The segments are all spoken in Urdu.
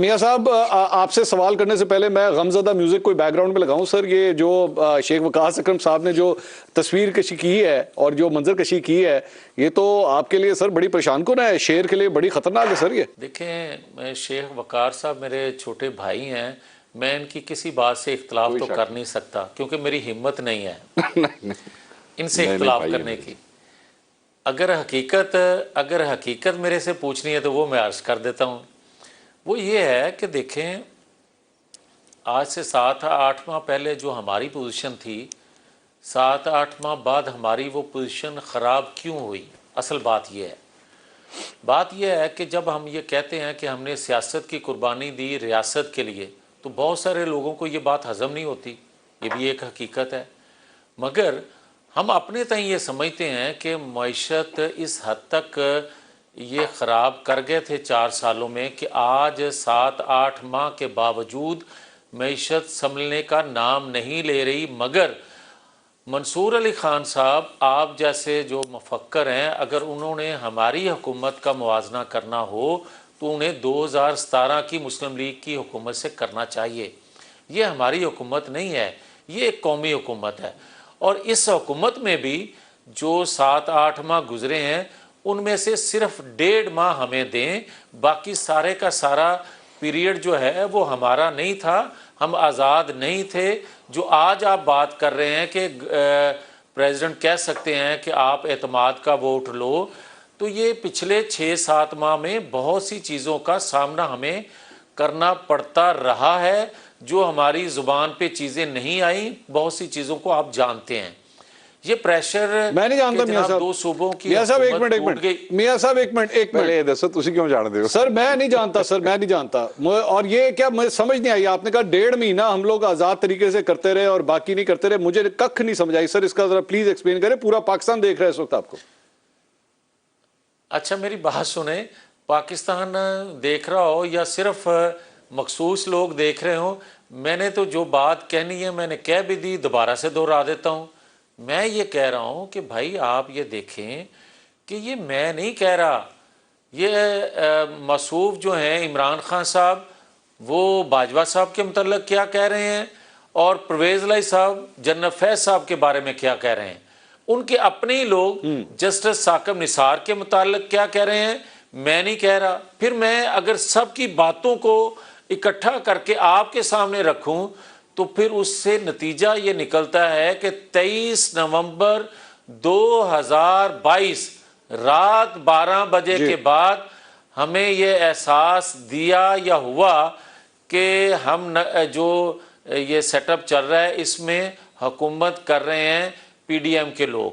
میاں صاحب آپ سے سوال کرنے سے پہلے میں غمزدہ میوزک کوئی بیک گراؤنڈ میں لگاؤں سر. یہ جو شیخ وقاص اکرم صاحب نے جو تصویر کشی کی ہے اور جو منظر کشی کی ہے یہ تو آپ کے لیے سر بڑی پریشان کن ہے, شعر کے لیے بڑی خطرناک ہے سر. یہ دیکھیں شیخ وقار صاحب میرے چھوٹے بھائی ہیں, میں ان کی کسی بات سے اختلاف تو کر نہیں سکتا کیونکہ میری ہمت نہیں ہے ان سے اختلاف کرنے کی. اگر حقیقت میرے سے پوچھنی ہے تو وہ میں عرض کر دیتا ہوں. وہ یہ ہے کہ دیکھیں آج سے 7-8 ماہ پہلے جو ہماری پوزیشن تھی, 7-8 ماہ بعد ہماری وہ پوزیشن خراب کیوں ہوئی؟ اصل بات یہ ہے کہ جب ہم یہ کہتے ہیں کہ ہم نے سیاست کی قربانی دی ریاست کے لیے تو بہت سارے لوگوں کو یہ بات ہضم نہیں ہوتی, یہ بھی ایک حقیقت ہے. مگر ہم اپنے تئیں یہ سمجھتے ہیں کہ معیشت اس حد تک یہ خراب کر گئے تھے 4 سالوں میں کہ آج 7-8 ماہ کے باوجود معیشت سنبھلنے کا نام نہیں لے رہی. مگر منصور علی خان صاحب آپ جیسے جو مفکر ہیں, اگر انہوں نے ہماری حکومت کا موازنہ کرنا ہو تو انہیں 2017 کی مسلم لیگ کی حکومت سے کرنا چاہیے. یہ ہماری حکومت نہیں ہے, یہ ایک قومی حکومت ہے. اور اس حکومت میں بھی جو 7-8 ماہ گزرے ہیں ان میں سے صرف 1.5 ماہ ہمیں دیں, باقی سارے کا سارا پیریڈ جو ہے وہ ہمارا نہیں تھا, ہم آزاد نہیں تھے. جو آج آپ بات کر رہے ہیں کہ پریزیڈنٹ کہہ سکتے ہیں کہ آپ اعتماد کا ووٹ لو, تو یہ پچھلے 6-7 ماہ میں بہت سی چیزوں کا سامنا ہمیں کرنا پڑتا رہا ہے. جو ہماری زبان پہ چیزیں نہیں آئیں, بہت سی چیزوں کو آپ جانتے ہیں. یہ پریشر میں نہیں جانتا میاں صاحب, 2 صوبوں کی میاں صاحب ایک منٹ میاں صاحب ایک منٹ پہلے دسو تسی کیوں جانتے ہو سر. میں نہیں جانتا اور یہ کیا مجھے سمجھ نہیں آئی, آپ نے کہا 1.5 مہینہ ہم لوگ آزاد طریقے سے کرتے رہے اور باقی نہیں کرتے رہے, مجھے ککھ نہیں سمجھ آئی سر. اس کا ذرا پلیز ایکسپلین کریں, پورا پاکستان دیکھ رہا ہے اس وقت آپ کو. اچھا میری بات سنیں, پاکستان دیکھ رہا ہو یا صرف مخصوص لوگ دیکھ رہے ہوں, میں نے تو جو بات کہنی ہے میں نے کہہ بھی دی, دوبارہ سے دہرا دیتا ہوں. میں یہ کہہ رہا ہوں کہ بھائی آپ یہ دیکھیں کہ یہ میں نہیں کہہ رہا, یہ موصوف جو ہیں عمران خان صاحب وہ باجوہ صاحب کے متعلق کیا کہہ رہے ہیں اور پرویز الہی صاحب جنرل فیض صاحب کے بارے میں کیا کہہ رہے ہیں. ان کے اپنے ہی لوگ جسٹس ثاقب نثار کے متعلق کیا کہہ رہے ہیں, میں نہیں کہہ رہا. پھر میں اگر سب کی باتوں کو اکٹھا کر کے آپ کے سامنے رکھوں تو پھر اس سے نتیجہ یہ نکلتا ہے کہ 23 نومبر 2022 رات 12 بجے کے بعد ہمیں یہ احساس دیا یا ہوا کہ ہم جو یہ سیٹ اپ چل رہا ہے اس میں حکومت کر رہے ہیں پی ڈی ایم کے لوگ.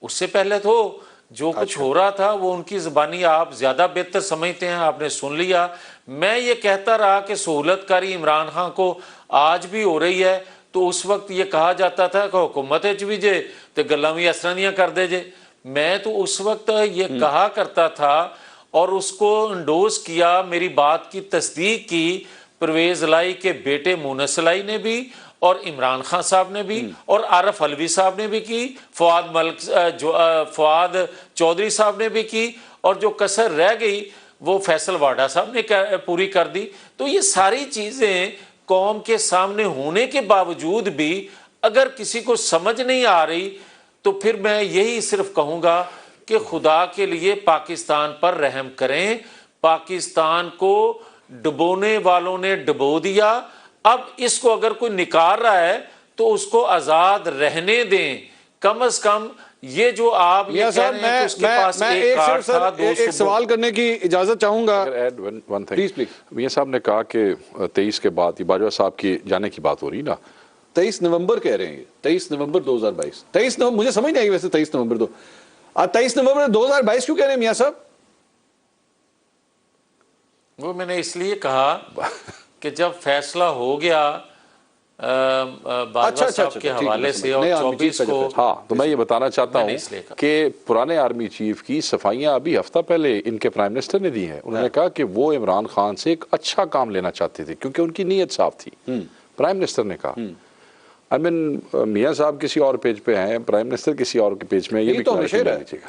اس سے پہلے تو جو کچھ ہو رہا تھا وہ ان کی زبانی آپ زیادہ بہتر سمجھتے ہیں, آپ نے سن لیا. میں یہ کہتا رہا کہ سہولت کاری عمران خان کو آج بھی ہو رہی ہے, تو اس وقت یہ کہا جاتا تھا کہ حکومت بھی جے تو گلاں بھی اس طرح دیاں کر دے جے. میں تو اس وقت یہ کہا کرتا تھا اور اس کو انڈوز کیا, میری بات کی تصدیق کی پرویز الہی کے بیٹے مونس الہی نے بھی اور عمران خان صاحب نے بھی اور عارف علوی صاحب نے بھی کی, فواد چودھری صاحب نے بھی کی, اور جو کسر رہ گئی وہ فیصل واڈا صاحب نے پوری کر دی. تو یہ ساری چیزیں قوم کے سامنے ہونے کے باوجود بھی اگر کسی کو سمجھ نہیں آ رہی تو پھر میں یہی صرف کہوں گا کہ خدا کے لیے پاکستان پر رحم کریں. پاکستان کو ڈبونے والوں نے ڈبو دیا, اب اس کو اگر کوئی نکال رہا ہے تو اس کو آزاد رہنے دیں. کم از کم یہ جو آپ یہ کہہ رہے ہیں کہ اس کے پاس ایک کارڈ تھا, ایک سوال کرنے کی اجازت چاہوں گا. پلیز میاں صاحب نے کہا کہ 23 کے بعد باجوہ صاحب کی جانے کی بات ہو رہی نا, 23 نومبر کہہ رہے ہیں, 23 نومبر 2022. 23 نومبر مجھے سمجھ نہیں آئی ویسے 23 نومبر 23 نومبر 2022 کیوں کہہ رہے ہیں میاں صاحب؟ وہ میں نے اس لیے کہا کہ جب فیصلہ ہو گیا باجوہ صاحب کے حوالے سے اور 24 کو, ہاں تو میں یہ بتانا چاہتا ہوں کہ پرانے آرمی چیف کی صفائیاں ابھی ہفتہ پہلے ان کے پرائم منسٹر نے دی ہیں. انہوں نے کہا کہ وہ عمران خان سے ایک اچھا کام لینا چاہتے تھے کیونکہ ان کی نیت صاف تھی. پرائم منسٹر نے کہا, میاں صاحب کسی اور پیج پہ ہیں, پرائم منسٹر کسی اور کے پیج میں, یہ بھی کلیئر کر لیجیے گا.